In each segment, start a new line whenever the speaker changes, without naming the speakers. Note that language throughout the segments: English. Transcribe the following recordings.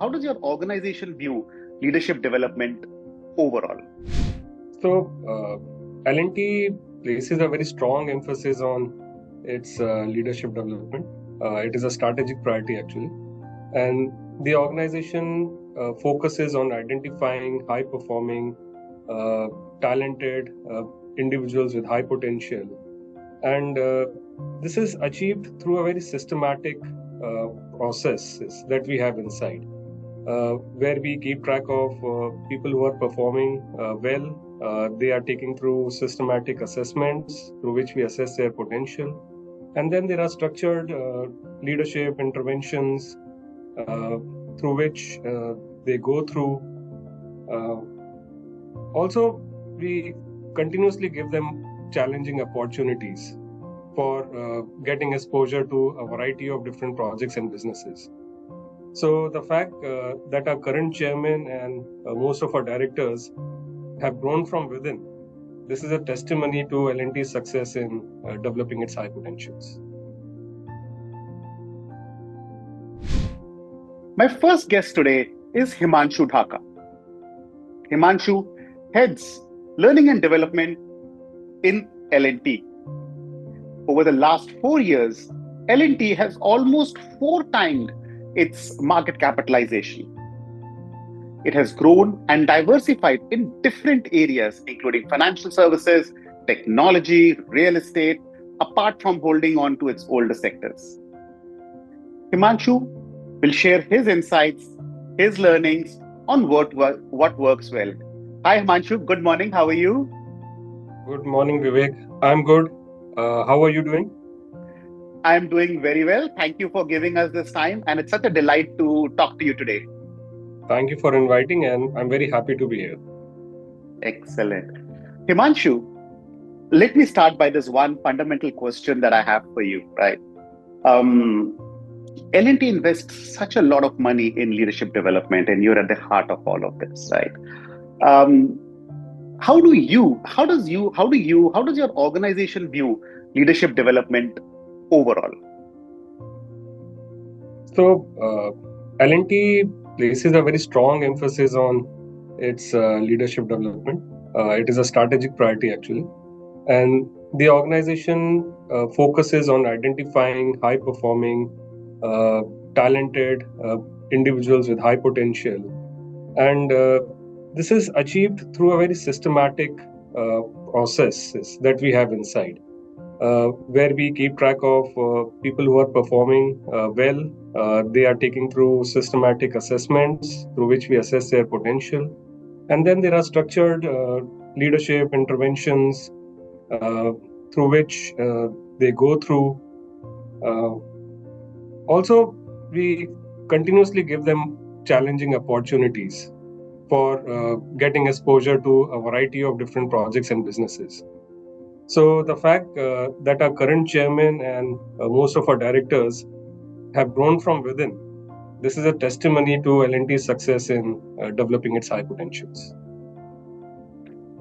how does your organization view leadership development overall?
L&T places a very strong emphasis on its leadership development. It is a strategic priority actually. And the organization focuses on identifying high-performing, talented individuals with high potential. And this is achieved through a very systematic processes that we have inside, where we keep track of people who are performing well. They are taking through systematic assessments through which we assess their potential. And then there are structured leadership interventions through which they go through. Also, we continuously give them challenging opportunities for getting exposure to a variety of different projects and businesses. So the fact that our current chairman and most of our directors have grown from within, this is a testimony to L&T's success in developing its high potentials.
My first guest today is Himanshu Dhaka. Himanshu heads learning and development in L&T. Over the last 4 years, L&T has almost 4 times its market capitalization. It has grown and diversified in different areas, including financial services, technology, real estate, apart from holding on to its older sectors. Himanshu will share his insights, his learnings on what works well. Hi Himanshu, good morning. How are you?
Good morning, Vivek. I'm good. How are you doing?
I'm doing very well. Thank you for giving us this time, and it's such a delight to talk to you today.
Thank you for inviting, and I'm very happy to be here.
Excellent. Himanshu, let me start by this one fundamental question that I have for you, right? L&T invests such a lot of money in leadership development, and you're at the heart of all of this, right? How does your organization view leadership development overall?
L&T places a very strong emphasis on its leadership development. It is a strategic priority actually. And the organization focuses on identifying high-performing, talented individuals with high potential. And this is achieved through a very systematic processes that we have inside, where we keep track of people who are performing well. They are taking through systematic assessments through which we assess their potential. And then there are structured leadership interventions through which they go through. Also, we continuously give them challenging opportunities for getting exposure to a variety of different projects and businesses. So the fact that our current chairman and most of our directors have grown from within, this is a testimony to L&T's success in developing its high potentials.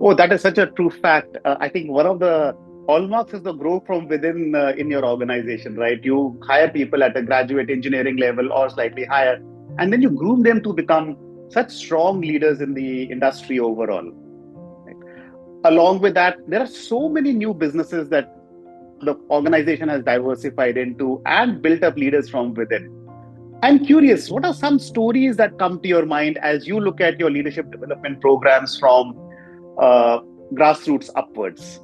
Oh, that is such a true fact. I think one of the hallmarks is the grow from within in your organization, right? You hire people at a graduate engineering level or slightly higher, and then you groom them to become such strong leaders in the industry overall. Right? Along with that, there are so many new businesses that the organization has diversified into and built up leaders from within. I'm curious, what are some stories that come to your mind as you look at your leadership development programs from grassroots upwards?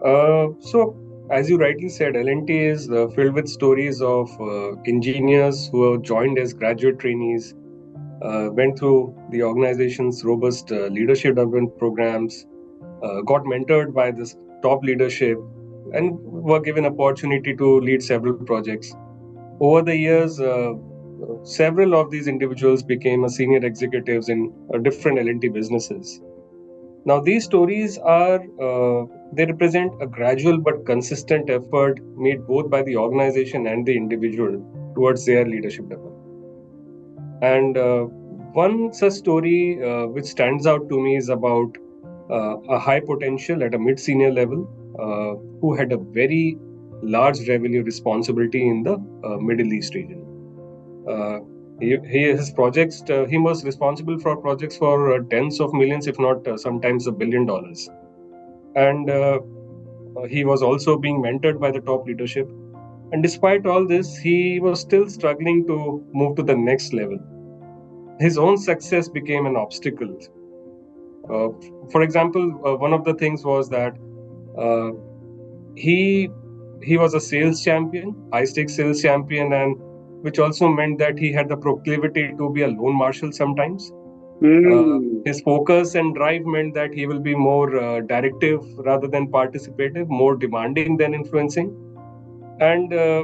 So, as you rightly said, L&T is filled with stories of engineers who have joined as graduate trainees, went through the organization's robust leadership development programs, got mentored by this top leadership, and were given opportunity to lead several projects. Over the years, several of these individuals became senior executives in different L&T businesses. Now, these stories they represent a gradual but consistent effort made both by the organization and the individual towards their leadership development. And one such story which stands out to me is about a high potential at a mid-senior level who had a very large revenue responsibility in the Middle East region. His projects, he was responsible for projects for tens of millions, if not sometimes $1 billion. And he was also being mentored by the top leadership. And despite all this, he was still struggling to move to the next level. His own success became an obstacle. Uh, for example, one of the things was that uh, he he was a sales champion, high stakes sales champion, and which also meant that he had the proclivity to be a lone marshal sometimes.
Hmm.
His focus and drive meant that he will be more directive rather than participative, more demanding than influencing. And uh,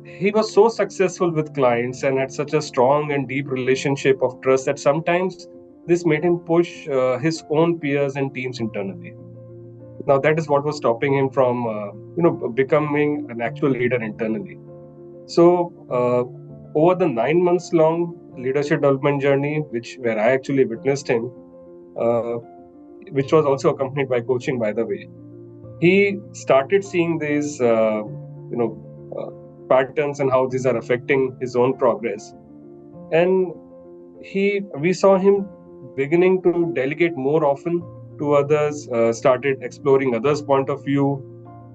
he was so successful with clients and had such a strong and deep relationship of trust that sometimes this made him push his own peers and teams internally. Now that is what was stopping him from becoming an actual leader internally. So over the 9 months long leadership development journey, which where I actually witnessed him, uh, which was also accompanied by coaching, by the way, he started seeing these you know uh, patterns and how these are affecting his own progress. And we saw him beginning to delegate more often to others, started exploring others' point of view.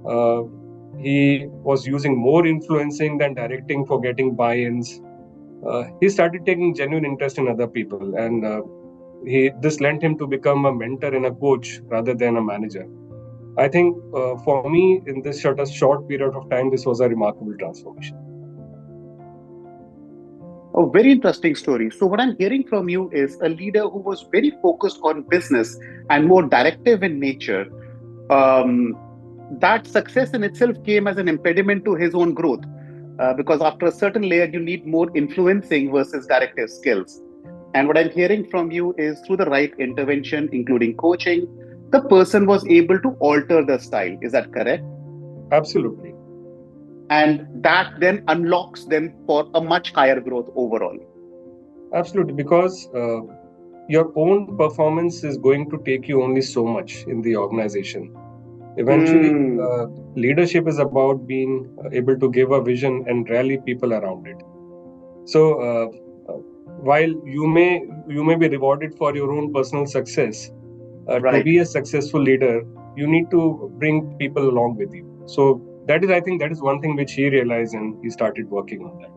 Uh, he was using more influencing than directing for getting buy-ins. He started taking genuine interest in other people, and this lent him to become a mentor and a coach rather than a manager. I think for me, in this short period of time, this was a remarkable transformation.
A very interesting story. So, what I'm hearing from you is a leader who was very focused on business and more directive in nature. Um, that success in itself came as an impediment to his own growth, because after a certain layer, you need more influencing versus directive skills. And what I'm hearing from you is through the right intervention, including coaching, the person was able to alter the style. Is that correct?
Absolutely.
And that then unlocks them for a much higher growth overall.
Absolutely, because your own performance is going to take you only so much in the organization. Eventually,
Hmm.
leadership is about being able to give a vision and rally people around it. So, while you may be rewarded for your own personal success, to
Right.
be a successful leader, you need to bring people along with you. So that is, I think, that is one thing which he realized, and he started working on that.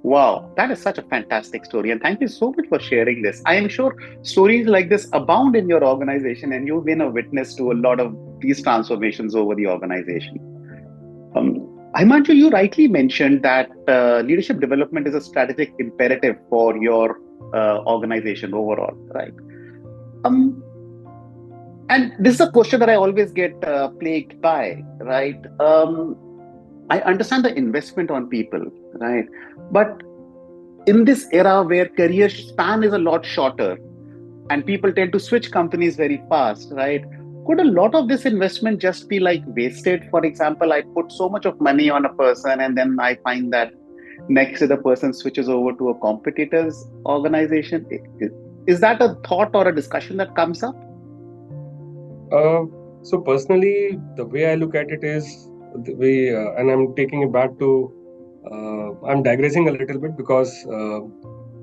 Wow, that is such a fantastic story. And thank you so much for sharing this. I am sure stories like this abound in your organization, and you've been a witness to a lot of these transformations over the organization. Himanshu, you rightly mentioned that leadership development is a strategic imperative for your organization overall, right? Um, and this is a question that I always get plagued by, right? I understand the investment on people, right? But in this era where career span is a lot shorter and people tend to switch companies very fast, right? Could a lot of this investment just be like wasted? For example, I put so much of money on a person and then I find that next day the person switches over to a competitor's organization. Is that a thought or a discussion that comes up?
Uh, so personally, the way I look at it is the way, and I'm taking it back to, I'm digressing a little bit because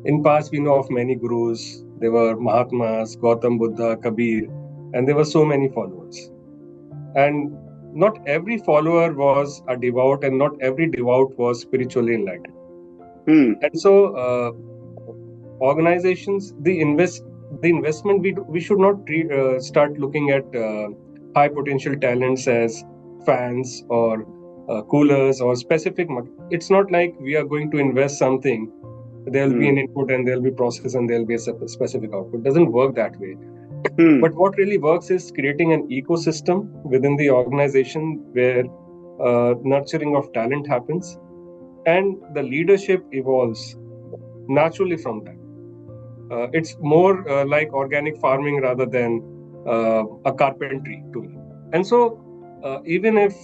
in past we know of many gurus. There were Mahatmas, Gautam Buddha, Kabir, and there were so many followers. And not every follower was a devout, and not every devout was spiritually enlightened.
Hmm.
And so, organizations, the investment, we should not start looking at high potential talents as fans or coolers or specific it's not like we are going to invest something, there will be an
Hmm.
input and there will be process and there will be a specific output. It doesn't work that way. But
Hmm.
what really works is creating an ecosystem within the organization where nurturing of talent happens and the leadership evolves naturally from that. It's more like organic farming rather than a carpentry to me. And so, even if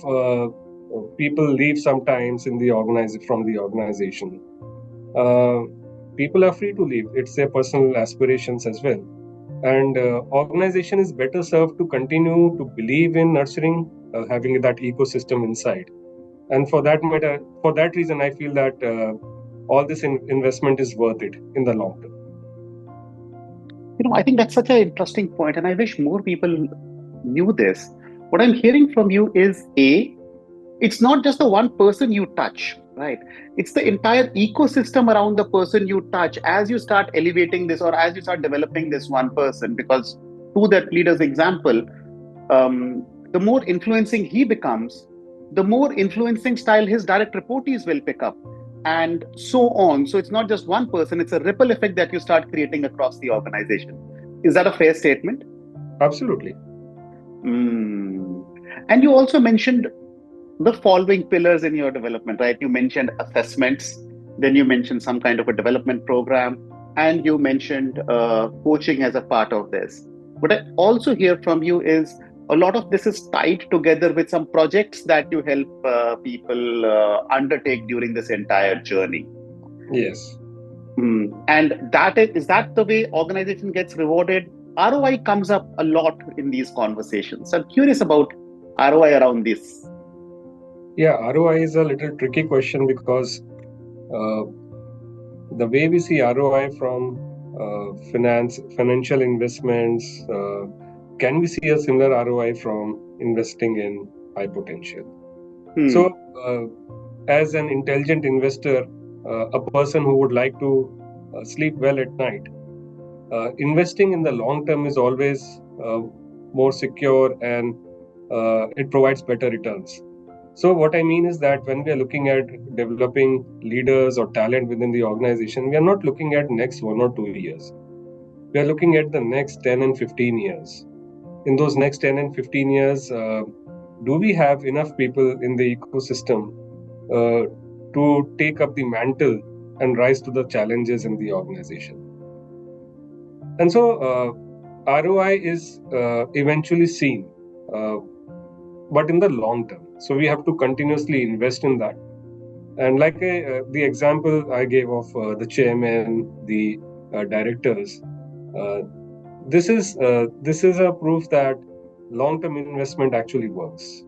people leave sometimes from the organization, uh, people are free to leave. It's their personal aspirations as well. And organization is better served to continue to believe in nurturing, having that ecosystem inside. And for that matter, for that reason, I feel that all this investment is worth it in the long term.
I think that's such an interesting point, and I wish more people knew this. What I'm hearing from you is it's not just the one person you touch, right? It's the entire ecosystem around the person you touch as you start elevating this or as you start developing this one person. Because to that leader's example, the more influencing he becomes, the more influencing style his direct reportees will pick up, and so on. So it's not just one person, it's a ripple effect that you start creating across the organization. Is that a fair statement?
Absolutely.
Mm. And you also mentioned the following pillars in your development, right? You mentioned assessments, then you mentioned some kind of a development program, and you mentioned coaching as a part of this. What I also hear from you is a lot of this is tied together with some projects that you help people undertake during this entire journey.
Yes.
And is that the way organization gets rewarded? ROI comes up a lot in these conversations. I'm curious about ROI around this.
Yeah, ROI is a little tricky question because uh, the way we see ROI from financial investments, can we see a similar ROI from investing in high potential?
Hmm.
So, as an intelligent investor, a person who would like to sleep well at night, investing in the long term is always more secure, and it provides better returns. So, what I mean is that when we are looking at developing leaders or talent within the organization, we are not looking at next 1 or 2 years. We are looking at the next 10 and 15 years. In those next 10 and 15 years, do we have enough people in the ecosystem uh, to take up the mantle and rise to the challenges in the organization? And so, ROI is eventually seen, uh, but in the long term. So, we have to continuously invest in that. And like the example I gave of the chairman, the directors, uh, this is a proof that long-term investment actually works.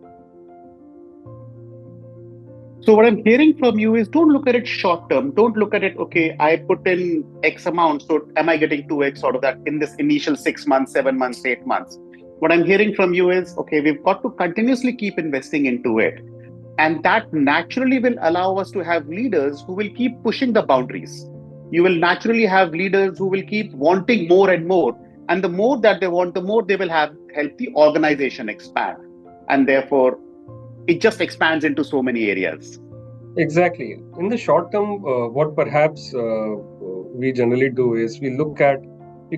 So what I'm hearing from you is don't look at it short term. Don't look at it, okay, I put in X amount, so am I getting 2X out of that in this initial 6 months, 7 months, 8 months? What I'm hearing from you is, okay, we've got to continuously keep investing into it. And that naturally will allow us to have leaders who will keep pushing the boundaries. You will naturally have leaders who will keep wanting more and more. And the more that they want, the more they will have help the organization expand. And therefore, it just expands into so many areas.
Exactly. In the short term, what perhaps we generally do is we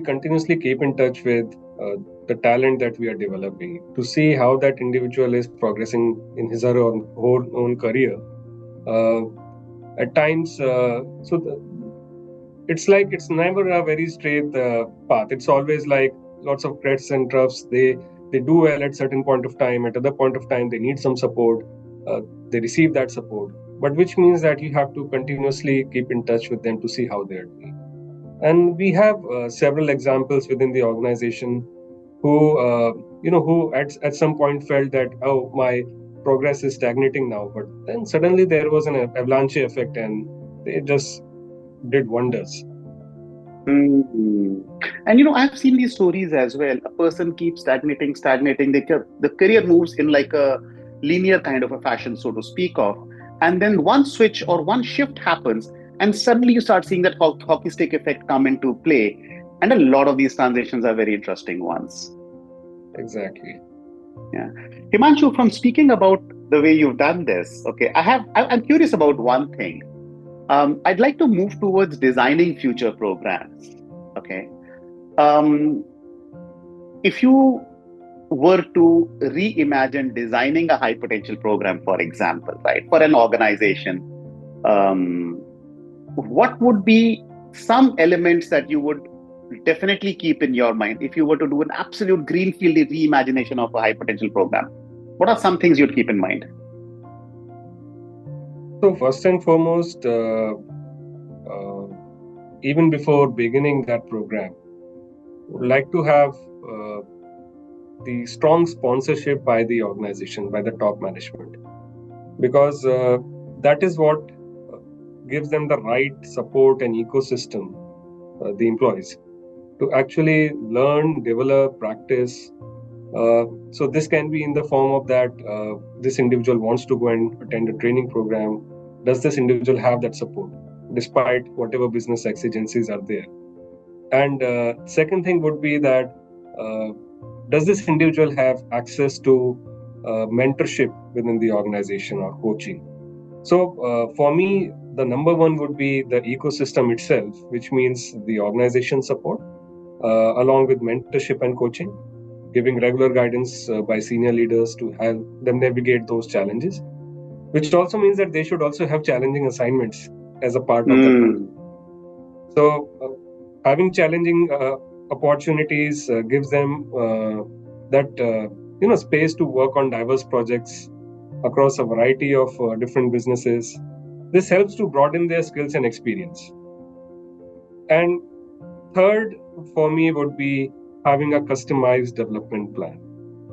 continuously keep in touch with the talent that we are developing to see how that individual is progressing in his or her own career. Uh, at times, it's like it's never a very straight path. It's always like lots of crests and troughs. They do well at certain point of time. At other point of time, they need some support. They receive that support, but which means that you have to continuously keep in touch with them to see how they're doing. And we have several examples within the organization who who at some point felt that, oh, my progress is stagnating now, but then suddenly there was an avalanche effect and they just did wonders.
Mm. And I've seen these stories as well. A person keeps stagnating. The career moves in like a linear kind of a fashion, so to speak of. And then one switch or one shift happens, and suddenly you start seeing that hockey stick effect come into play. And a lot of these transitions are very interesting ones.
Exactly.
Yeah. Himanshu, from speaking about the way you've done this, okay, I'm curious about one thing. I'd like to move towards designing future programs. Okay. Um, if you were to reimagine designing a high potential program, for example, right, for an organization, um, what would be some elements that you would definitely keep in your mind if you were to do an absolute greenfield reimagination of a high potential program? What are some things you'd keep in mind?
So first and foremost, uh, even before beginning that program, would like to have uh, the strong sponsorship by the organization, by the top management, because that is what gives them the right support and ecosystem, the employees, to actually learn, develop, practice. So this can be in the form of that this individual wants to go and attend a training program. Does this individual have that support, despite whatever business exigencies are there? And second thing would be that uh, does this individual have access to mentorship within the organization or coaching? So for me, the number one would be the ecosystem itself, which means the organization support, along with mentorship and coaching, giving regular guidance by senior leaders to help them navigate those challenges, which also means that they should also have challenging assignments as a part of that process.
Hmm.
So, having challenging opportunities gives them that space to work on diverse projects across a variety of different businesses. This helps to broaden their skills and experience. And third, for me, would be having a customized development plan.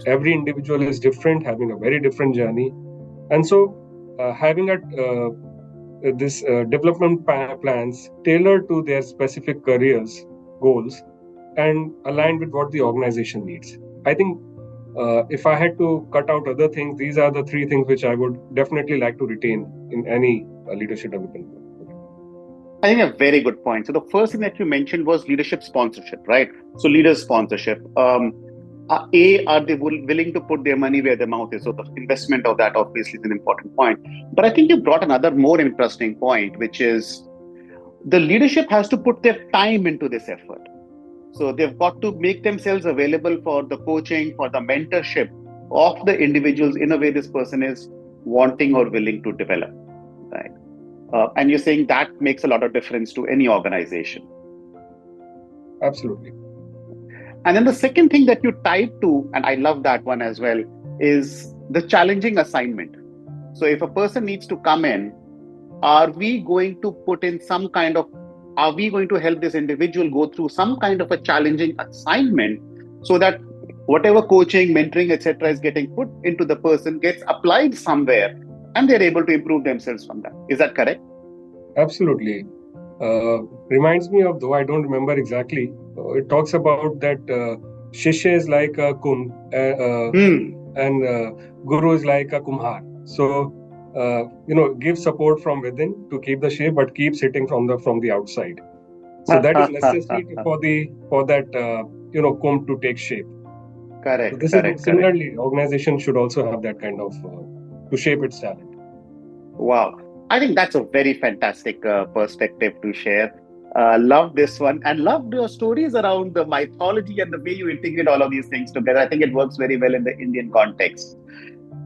Every individual is different, having a very different journey, and so having a this development plans tailored to their specific careers goals and aligned with what the organization needs. I think if I had to cut out other things, these are the three things which I would definitely like to retain in any leadership development.
I think a very good point. So the first thing that you mentioned was leadership sponsorship, right? So leaders sponsorship. Are they willing to put their money where their mouth is? So the investment of that obviously is an important point. But I think you brought another more interesting point, which is the leadership has to put their time into this effort. So they've got to make themselves available for the coaching, for the mentorship of the individuals in a way this person is wanting or willing to develop, right? And you're saying that makes a lot of difference to any organization.
Absolutely.
And then the second thing that you tied to, and I love that one as well, is the challenging assignment. So if a person needs to come in, are we going to put in some kind of, are we going to help this individual go through some kind of a challenging assignment so that whatever coaching, mentoring, etc., is getting put into the person gets applied somewhere and they're able to improve themselves from that? Is that correct?
Absolutely. Reminds me of, though I don't remember exactly, it talks about that Shishya is like a and Guru is like a kumhar. So, give support from within to keep the shape, but keep sitting from the outside. So that is necessary for that kum to take shape. So
Correct,
this is
correct, correct.
similarly, organization should also have that kind of to shape its talent.
Wow. I think that's a very fantastic perspective to share. Love this one and love your stories around the mythology and the way you integrate all of these things together. I think it works very well in the Indian context.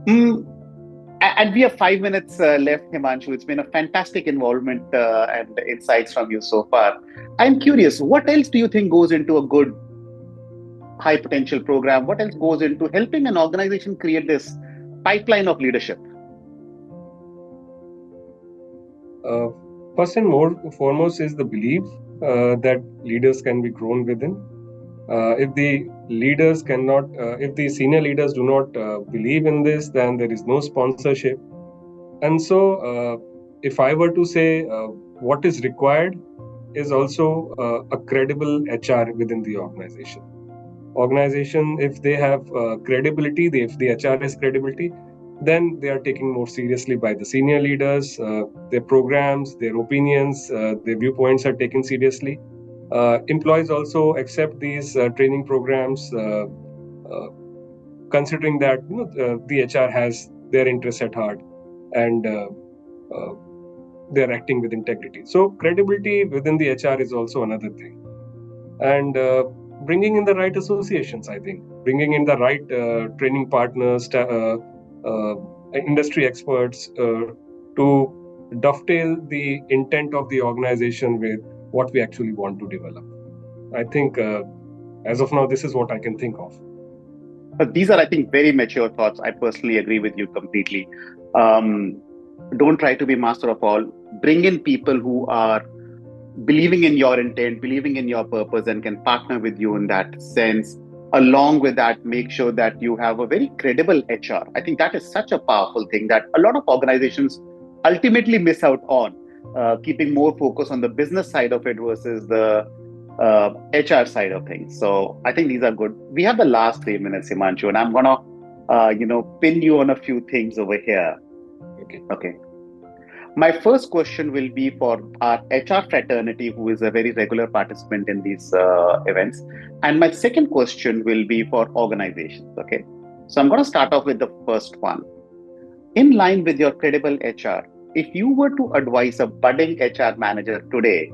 Mm, and we have 5 minutes left, Himanshu. It's been a fantastic involvement and insights from you so far. I'm curious, what else do you think goes into a good high potential program? What else goes into helping an organization create this pipeline of leadership?
Uh, First and foremost is the belief that leaders can be grown within. If the leaders cannot, if the senior leaders do not believe in this, then there is no sponsorship. And so, if I were to say what is required is also a credible HR within the organization. Organization, if they have credibility, if the HR has credibility, then they are taken more seriously by the senior leaders. Their programs, their opinions, their viewpoints are taken seriously. Employees also accept these training programs, considering that the HR has their interests at heart and uh, they're acting with integrity. So credibility within the HR is also another thing, and bringing in the right associations. I think bringing in the right training partners, industry experts to dovetail the intent of the organization with what we actually want to develop. I think as of now, this is what I can think of.
These are, I think, very mature thoughts. I personally agree with you completely. Um, don't try to be master of all. Bring in people who are believing in your intent, believing in your purpose, and can partner with you in that sense. Along with that, make sure that you have a very credible HR. I think that is such a powerful thing that a lot of organizations ultimately miss out on. keeping more focus on the business side of it versus the HR side of things. So I think these are good. We have the last 3 minutes, Himanshu, and I'm gonna, pin you on a few things over here.
Okay.
Okay. My first question will be for our HR fraternity, who is a very regular participant in these events. And my second question will be for organizations. Okay. So I'm going to start off with the first one. In line with your credible HR, if you were to advise a budding HR manager today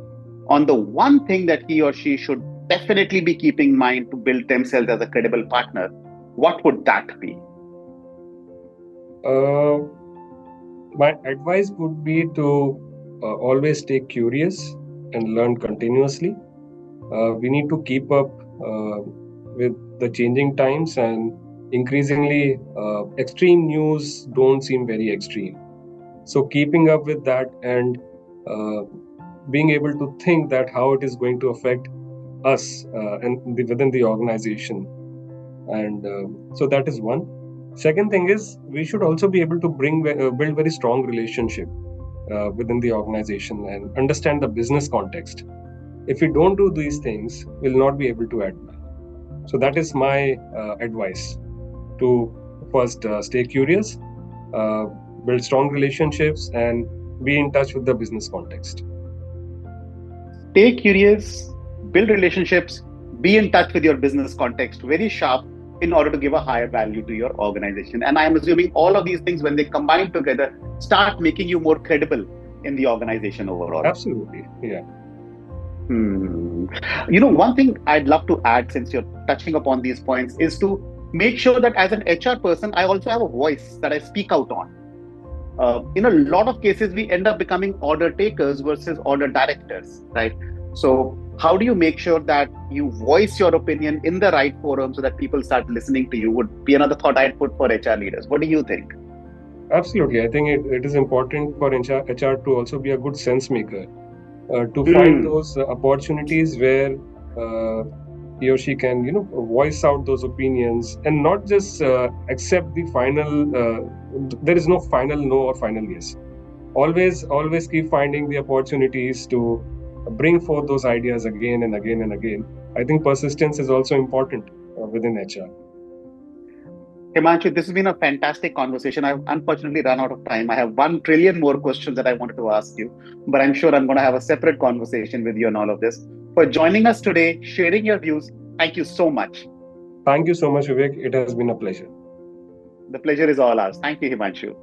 on the one thing that he or she should definitely be keeping in mind to build themselves as a credible partner, what would that be?
My advice would be to always stay curious and learn continuously. We need to keep up with the changing times, and increasingly extreme news don't seem very extreme. So keeping up with that and being able to think that how it is going to affect us within the organization. And so that is one. Second thing is, we should also be able to build very strong relationship within the organization and understand the business context. If we don't do these things, we'll not be able to add value. So that is my advice: to first stay curious, build strong relationships, and be in touch with the business context.
Stay curious, build relationships, be in touch with your business context, very sharp in order to give a higher value to your organization. And I'm assuming all of these things, when they combine together, start making you more credible in the organization overall.
Absolutely, yeah.
One thing I'd love to add, since you're touching upon these points, is to make sure that as an HR person, I also have a voice that I speak out on. In a lot of cases, we end up becoming order takers versus order directors, right? So how do you make sure that you voice your opinion in the right forum so that people start listening to you? Would be another thought I'd put for HR leaders. What do you think?
Absolutely. I think it is important for HR to also be a good sense maker, to find those opportunities where he or she can, voice out those opinions and not just accept the final. There is no final no or final yes. Always keep finding the opportunities to bring forth those ideas again and again and again. I think persistence is also important within HR.
Himanshu, this has been a fantastic conversation. I've unfortunately run out of time. I have 1 trillion more questions that I wanted to ask you, but I'm sure I'm going to have a separate conversation with you on all of this. For joining us today, sharing your views, thank you so much.
Thank you so much, Vivek. It has been a pleasure.
The pleasure is all ours. Thank you, Himanshu.